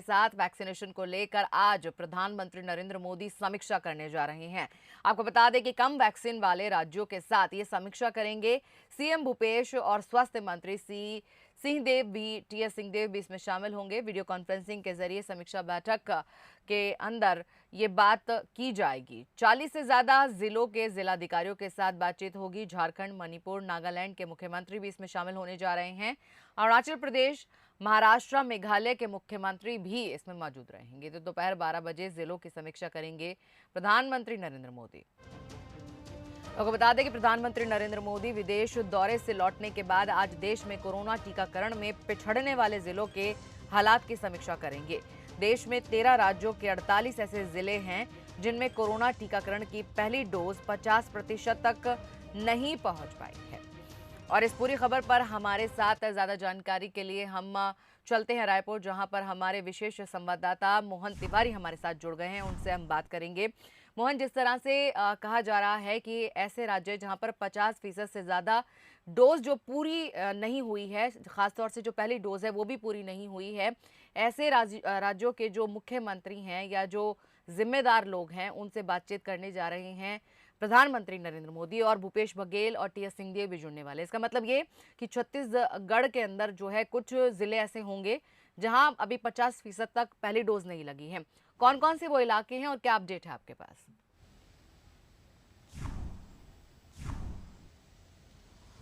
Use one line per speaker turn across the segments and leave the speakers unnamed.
साथ वैक्सीनेशन को लेकर आज प्रधानमंत्री नरेंद्र मोदी समीक्षा करने जा रहे हैं। आपको बता दें कि कम वैक्सीन वाले राज्यों के साथ ये समीक्षा करेंगे। सीएम भूपेश और स्वास्थ्य मंत्री टीएस सिंहदेव भी इसमें शामिल होंगे। वीडियो कॉन्फ्रेंसिंग के जरिए समीक्षा बैठक के अंदर ये बात की जाएगी। 40 से ज्यादा जिलों के जिलाधिकारियों के साथ बातचीत होगी। झारखंड, मणिपुर, नागालैंड के मुख्यमंत्री भी इसमें शामिल होने जा रहे हैं। अरुणाचल प्रदेश, महाराष्ट्र, मेघालय के मुख्यमंत्री भी इसमें मौजूद रहेंगे। तो दोपहर 12 बजे जिलों की समीक्षा करेंगे प्रधानमंत्री नरेंद्र मोदी। आपको बता दें कि प्रधानमंत्री नरेंद्र मोदी विदेश दौरे से लौटने के बाद आज देश में कोरोना टीकाकरण में पिछड़ने वाले जिलों के हालात की समीक्षा करेंगे। देश में 13 राज्यों के 48 ऐसे जिले हैं जिनमें कोरोना टीकाकरण की पहली डोज 50% तक नहीं पहुंच पाई है। और इस पूरी खबर पर हमारे साथ ज्यादा जानकारी के लिए हम चलते हैं रायपुर, जहां पर हमारे विशेष संवाददाता मोहन तिवारी हमारे साथ जुड़ गए हैं। उनसे हम बात करेंगे। मोहन, जिस तरह से कहा जा रहा है कि ऐसे राज्य जहां पर 50% से ज्यादा डोज जो पूरी नहीं हुई है, खासतौर से जो पहली डोज है वो भी पूरी नहीं हुई है, ऐसे राज्यों के जो मुख्यमंत्री हैं या जो जिम्मेदार लोग हैं उनसे बातचीत करने जा रहे हैं प्रधानमंत्री नरेंद्र मोदी। और भूपेश बघेल और टीएस सिंहदेव भी जुड़ने वाले। इसका मतलब ये कि छत्तीसगढ़ के अंदर जो है कुछ जिले ऐसे होंगे जहां अभी 50% तक पहली डोज नहीं लगी है। कौन कौन से वो इलाके हैं और क्या अपडेट है आपके पास?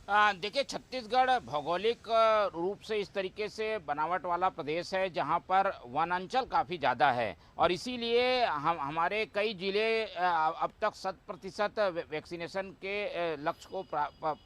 देखिए, छत्तीसगढ़ भौगोलिक रूप से इस तरीके से बनावट वाला प्रदेश है जहां पर वनांचल काफ़ी ज़्यादा है और इसीलिए हमारे कई जिले अब तक 100% वैक्सीनेशन के लक्ष्य को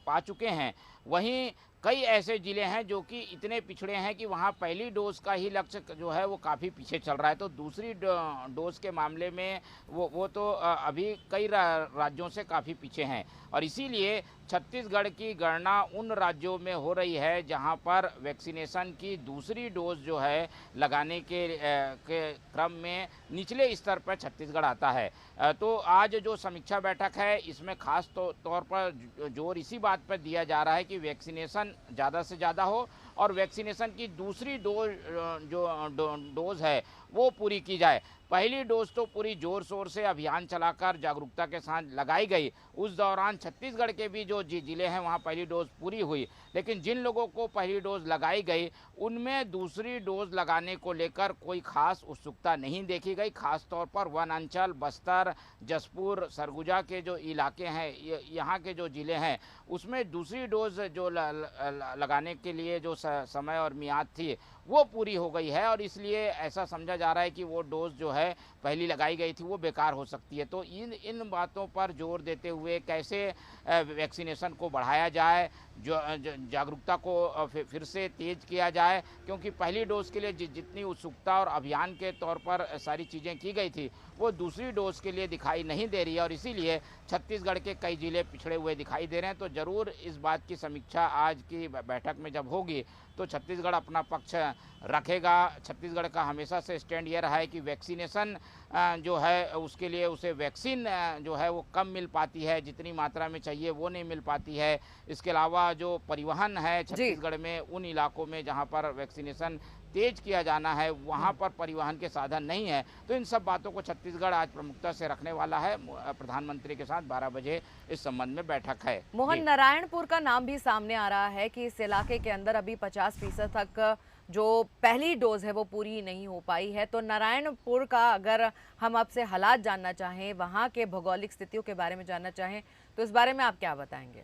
पा चुके हैं। वहीं कई ऐसे ज़िले हैं जो कि इतने पिछड़े हैं कि वहाँ पहली डोज का ही लक्ष्य जो है वो काफ़ी पीछे चल रहा है। तो दूसरी डोज के मामले में वो तो अभी कई राज्यों से काफ़ी पीछे हैं और इसीलिए छत्तीसगढ़ की गणना उन राज्यों में हो रही है जहां पर वैक्सीनेशन की दूसरी डोज जो है लगाने के क्रम में निचले स्तर पर छत्तीसगढ़ आता है। तो आज जो समीक्षा बैठक है इसमें खास तौर पर जोर इसी बात पर दिया जा रहा है कि वैक्सीनेशन ज़्यादा से ज़्यादा हो और वैक्सीनेशन की दूसरी डोज है वो पूरी की जाए। पहली डोज तो पूरी जोर शोर से अभियान चलाकर जागरूकता के साथ लगाई गई। उस दौरान छत्तीसगढ़ के भी जो जिले हैं वहाँ पहली डोज पूरी हुई, लेकिन जिन लोगों को पहली डोज लगाई गई उनमें दूसरी डोज लगाने को लेकर कोई खास उत्सुकता नहीं देखी गई। खास तौर पर वनांचल, बस्तर, जसपुर, सरगुजा के जो इलाके हैं, यहाँ के जो जिले हैं उसमें दूसरी डोज जो लगाने के लिए जो समय और मियाद थी वो पूरी हो गई है और इसलिए ऐसा समझा जा रहा है कि वो डोज जो है पहली लगाई गई थी वो बेकार हो सकती है। तो इन बातों पर जोर देते हुए कैसे वैक्सीनेशन को बढ़ाया जाए, जो जागरूकता को फिर से तेज किया जाए, क्योंकि पहली डोज के लिए जितनी उत्सुकता और अभियान के तौर पर सारी चीज़ें की गई थी वो दूसरी डोज के लिए दिखाई नहीं दे रही है और इसीलिए छत्तीसगढ़ के कई जिले पिछड़े हुए दिखाई दे रहे हैं। तो ज़रूर इस बात की समीक्षा आज की बैठक में जब होगी तो छत्तीसगढ़ अपना पक्ष रखेगा। छत्तीसगढ़ का हमेशा से स्टैंड ये रहा है कि वैक्सीनेशन जो है उसके लिए उसे वैक्सीन जो है वो कम मिल पाती है, जितनी मात्रा में चाहिए वो नहीं मिल पाती है। इसके अलावा जो परिवहन है छत्तीसगढ़ में उन इलाकों में जहाँ पर वैक्सीनेशन तेज किया जाना है वहाँ पर परिवहन के साधन नहीं है। तो इन सब बातों को छत्तीसगढ़ आज प्रमुखता से रखने वाला है। प्रधानमंत्री के साथ 12 बजे इस संबंध में बैठक है।
मोहन, नारायणपुर का नाम भी सामने आ रहा है कि इस इलाके के अंदर अभी 50% तक जो पहली डोज है वो पूरी नहीं हो पाई है। तो नारायणपुर का अगर हम आपसे हालात जानना चाहें, वहाँ के भौगोलिक स्थितियों के बारे में जानना चाहें तो इस बारे में आप क्या बताएंगे?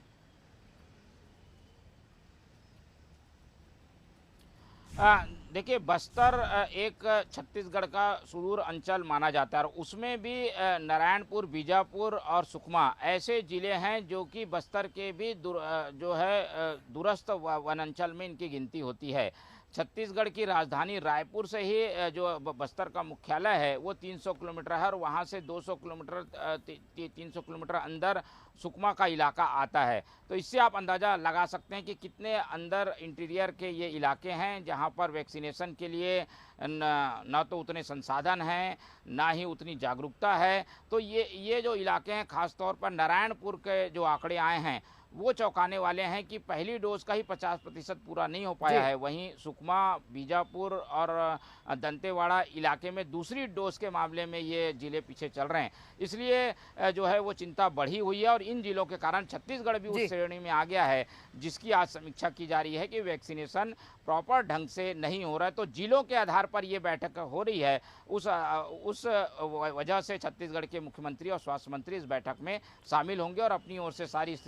देखिए, बस्तर एक छत्तीसगढ़ का सुदूर अंचल माना जाता है और उसमें भी नारायणपुर, बीजापुर और सुकमा ऐसे ज़िले हैं जो कि बस्तर के भी जो है दूरस्थ वनांचल में इनकी गिनती होती है। छत्तीसगढ़ की राजधानी रायपुर से ही जो बस्तर का मुख्यालय है वो 300 किलोमीटर है और वहाँ से 200 किलोमीटर 300 किलोमीटर अंदर सुकमा का इलाका आता है। तो इससे आप अंदाज़ा लगा सकते हैं कि कितने अंदर इंटीरियर के ये इलाके हैं जहाँ पर वैक्सीनेशन के लिए न तो उतने संसाधन हैं ना ही उतनी जागरूकता है। तो ये जो इलाके हैं, ख़ास तौर पर नारायणपुर के जो आंकड़े आए हैं वो चौंकाने वाले हैं कि पहली डोज का ही 50% पूरा नहीं हो पाया
जी।
है। वहीं सुकमा, बीजापुर और दंतेवाड़ा इलाके में दूसरी डोज के मामले में ये जिले पीछे चल रहे हैं। इसलिए जो है वो चिंता बढ़ी हुई है और इन जिलों के कारण छत्तीसगढ़ भी
जी।
उस श्रेणी में आ गया है, जिसकी आज समीक्षा की जा रही है कि वैक्सीनेशन प्रॉपर ढंग से नहीं हो रहा है। तो जिलों के आधार पर ये बैठक हो रही है। उस वजह से छत्तीसगढ़ के मुख्यमंत्री और स्वास्थ्य मंत्री इस बैठक में शामिल होंगे और अपनी ओर से सारी